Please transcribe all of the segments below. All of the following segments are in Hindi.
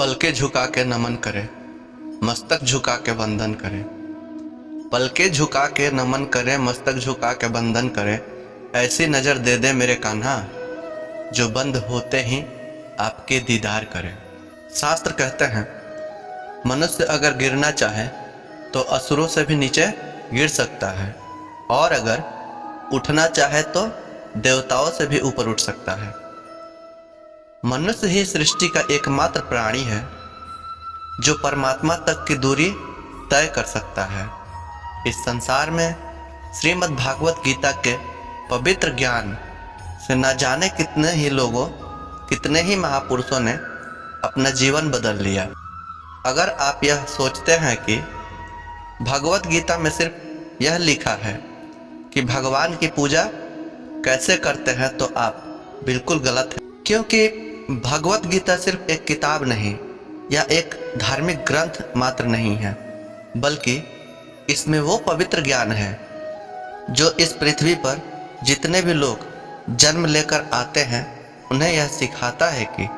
पलके झुका के नमन करे, मस्तक झुका के वंदन करे। पलके झुका के नमन करे, मस्तक झुका के वंदन करे। ऐसी नज़र दे दे मेरे कान्हा, जो बंद होते ही आपके दीदार करे। शास्त्र कहते हैं, मनुष्य अगर गिरना चाहे तो असुरों से भी नीचे गिर सकता है, और अगर उठना चाहे तो देवताओं से भी ऊपर उठ सकता है। मनुष्य ही सृष्टि का एकमात्र प्राणी है जो परमात्मा तक की दूरी तय कर सकता है। इस संसार में श्रीमद् भागवत गीता के पवित्र ज्ञान से न जाने कितने ही लोगों, कितने ही महापुरुषों ने अपना जीवन बदल लिया। अगर आप यह सोचते हैं कि भगवत गीता में सिर्फ यह लिखा है कि भगवान की पूजा कैसे करते हैं, तो आप बिल्कुल गलत हैं। क्योंकि भगवत गीता सिर्फ एक किताब नहीं या एक धार्मिक ग्रंथ मात्र नहीं है, बल्कि इसमें वो पवित्र ज्ञान है जो इस पृथ्वी पर जितने भी लोग जन्म लेकर आते हैं उन्हें यह सिखाता है कि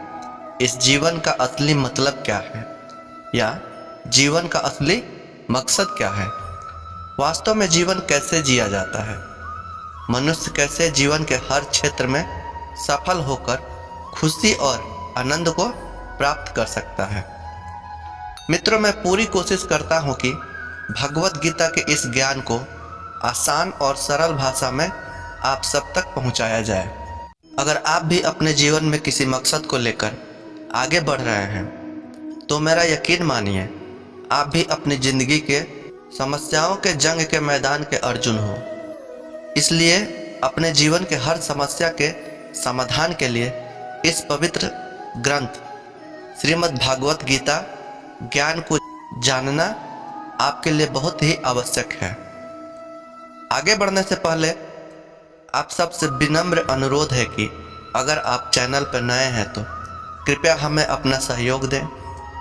इस जीवन का असली मतलब क्या है या जीवन का असली मकसद क्या है। वास्तव में जीवन कैसे जिया जाता है, मनुष्य कैसे जीवन के हर क्षेत्र में सफल होकर खुशी और आनंद को प्राप्त कर सकता है। मित्रों, मैं पूरी कोशिश करता हूं कि भगवत गीता के इस ज्ञान को आसान और सरल भाषा में आप सब तक पहुंचाया जाए। अगर आप भी अपने जीवन में किसी मकसद को लेकर आगे बढ़ रहे हैं तो मेरा यकीन मानिए, आप भी अपनी जिंदगी के समस्याओं के जंग के मैदान के अर्जुन हो। इसलिए अपने जीवन के हर समस्या के समाधान के लिए इस पवित्र ग्रंथ श्रीमद् भागवत गीता ज्ञान को जानना आपके लिए बहुत ही आवश्यक है। आगे बढ़ने से पहले आप सबसे विनम्र अनुरोध है कि अगर आप चैनल पर नए हैं तो कृपया हमें अपना सहयोग दें,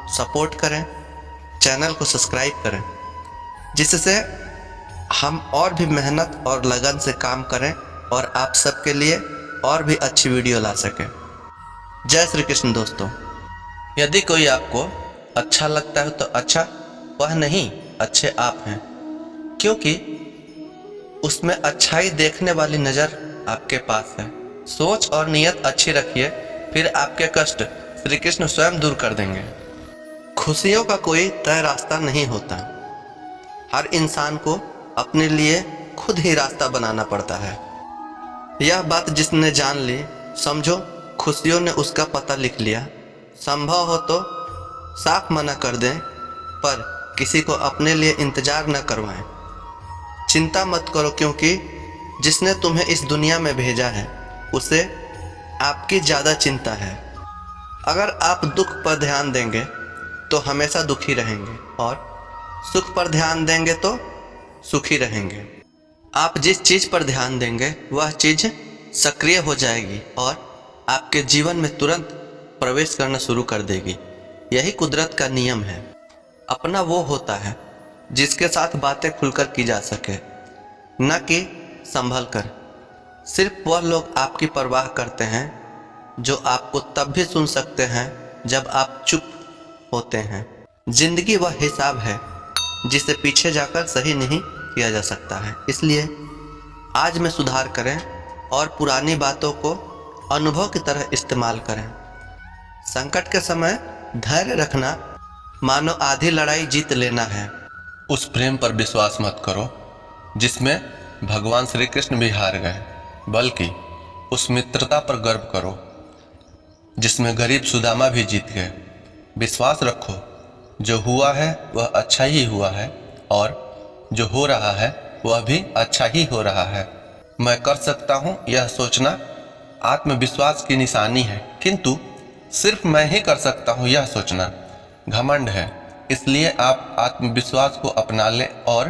सपोर्ट करें, चैनल को सब्सक्राइब करें, जिससे हम और भी मेहनत और लगन से काम करें और आप सबके लिए और भी अच्छी वीडियो ला सकें। जय श्री कृष्ण दोस्तों। यदि कोई आपको अच्छा लगता है तो अच्छा वह नहीं, अच्छे आप हैं, क्योंकि उसमें अच्छाई देखने वाली नज़र आपके पास है। सोच और नियत अच्छी रखिए, फिर आपके कष्ट श्री कृष्ण स्वयं दूर कर देंगे। खुशियों का कोई तय रास्ता नहीं होता, हर इंसान को अपने लिए खुद ही रास्ता बनाना पड़ता है। यह बात जिसने जान ली, समझो खुशियों ने उसका पता लिख लिया। संभव हो तो साफ मना कर दें, पर किसी को अपने लिए इंतजार न करवाएं। चिंता मत करो, क्योंकि जिसने तुम्हें इस दुनिया में भेजा है उसे आपकी ज़्यादा चिंता है। अगर आप दुख पर ध्यान देंगे तो हमेशा दुखी रहेंगे, और सुख पर ध्यान देंगे तो सुखी रहेंगे। आप जिस चीज़ पर ध्यान देंगे वह चीज़ सक्रिय हो जाएगी और आपके जीवन में तुरंत प्रवेश करना शुरू कर देगी। यही कुदरत का नियम है। अपना वो होता है जिसके साथ बातें खुलकर की जा सके, न कि संभल कर। सिर्फ वह लोग आपकी परवाह करते हैं जो आपको तब भी सुन सकते हैं जब आप चुप होते हैं। जिंदगी वह हिसाब है जिसे पीछे जाकर सही नहीं किया जा सकता है। इसलिए आज में सुधार करें और पुरानी बातों को अनुभव की तरह इस्तेमाल करें। संकट के समय धैर्य रखना मानो आधी लड़ाई जीत लेना है। उस प्रेम पर विश्वास मत करो जिसमें भगवान श्री कृष्ण भी हार गए, बल्कि उस मित्रता पर गर्व करो जिसमें गरीब सुदामा भी जीत गए। विश्वास रखो, जो हुआ है वह अच्छा ही हुआ है, और जो हो रहा है वह भी अच्छा ही हो रहा है। मैं कर सकता हूँ यह सोचना आत्मविश्वास की निशानी है, किंतु सिर्फ मैं ही कर सकता हूँ यह सोचना घमंड है। इसलिए आप आत्मविश्वास को अपना लें और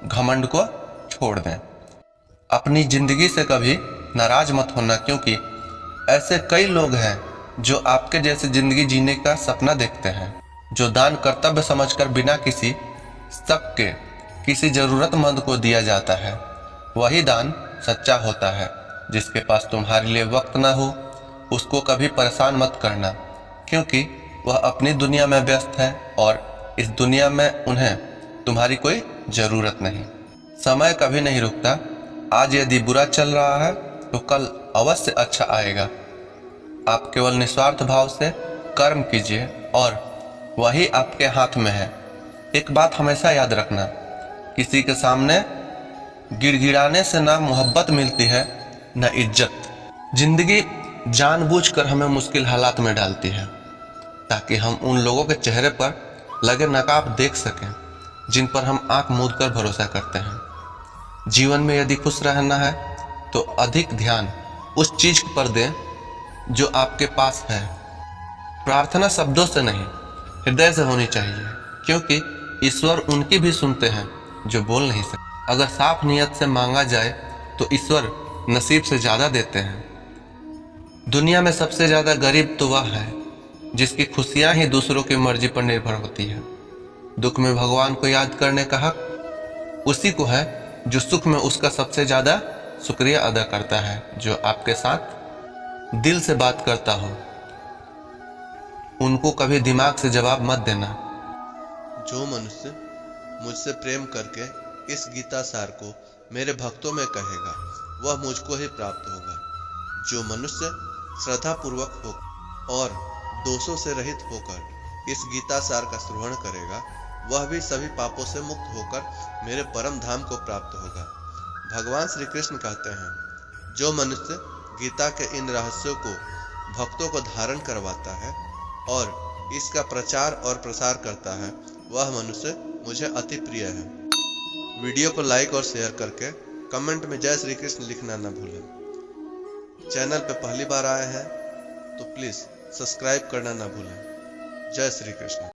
घमंड को छोड़ दें। अपनी जिंदगी से कभी नाराज मत होना, क्योंकि ऐसे कई लोग हैं जो आपके जैसे जिंदगी जीने का सपना देखते हैं। जो दान कर्तव्य समझकर बिना किसी शक के किसी जरूरतमंद को दिया जाता है, वही दान सच्चा होता है। जिसके पास तुम्हारे लिए वक्त ना हो उसको कभी परेशान मत करना, क्योंकि वह अपनी दुनिया में व्यस्त है और इस दुनिया में उन्हें तुम्हारी कोई ज़रूरत नहीं। समय कभी नहीं रुकता। आज यदि बुरा चल रहा है तो कल अवश्य अच्छा आएगा। आप केवल निस्वार्थ भाव से कर्म कीजिए और वही आपके हाथ में है। एक बात हमेशा याद रखना, किसी के सामने गिड़गिड़ाने से ना मोहब्बत मिलती है न इज्जत। जिंदगी जानबूझकर हमें मुश्किल हालात में डालती है ताकि हम उन लोगों के चेहरे पर लगे नकाब देख सकें जिन पर हम आंख मूंद कर भरोसा करते हैं। जीवन में यदि खुश रहना है तो अधिक ध्यान उस चीज पर दें जो आपके पास है। प्रार्थना शब्दों से नहीं, हृदय से होनी चाहिए, क्योंकि ईश्वर उनकी भी सुनते हैं जो बोल नहीं सकते। अगर साफ नियत से मांगा जाए तो ईश्वर नसीब से ज़्यादा देते हैं। दुनिया में सबसे ज़्यादा गरीब तो वह है जिसकी खुशियाँ ही दूसरों की मर्जी पर निर्भर होती है। दुख में भगवान को याद करने का हक उसी को है जो सुख में उसका सबसे ज़्यादा शुक्रिया अदा करता है, जो आपके साथ दिल से बात करता हो। उनको कभी दिमाग से जवाब मत देना। जो मनुष्य मुझसे प्रेम करके इस गीता सार को मेरे भक्तों में कहेगा वह मुझको ही प्राप्त होगा। जो मनुष्य श्रद्धा पूर्वक हो और दोषों से रहित होकर इस गीता सार का श्रवण करेगा वह भी सभी पापों से मुक्त होकर मेरे परम धाम को प्राप्त होगा। भगवान श्री कृष्ण कहते हैं, जो मनुष्य गीता के इन रहस्यों को भक्तों को धारण करवाता है और इसका प्रचार और प्रसार करता है वह मनुष्य मुझे अति प्रिय है। वीडियो को लाइक और शेयर करके कमेंट में जय श्री कृष्ण लिखना न भूलें। चैनल पे पहली बार आए हैं तो प्लीज़ सब्सक्राइब करना न भूलें। जय श्री कृष्ण।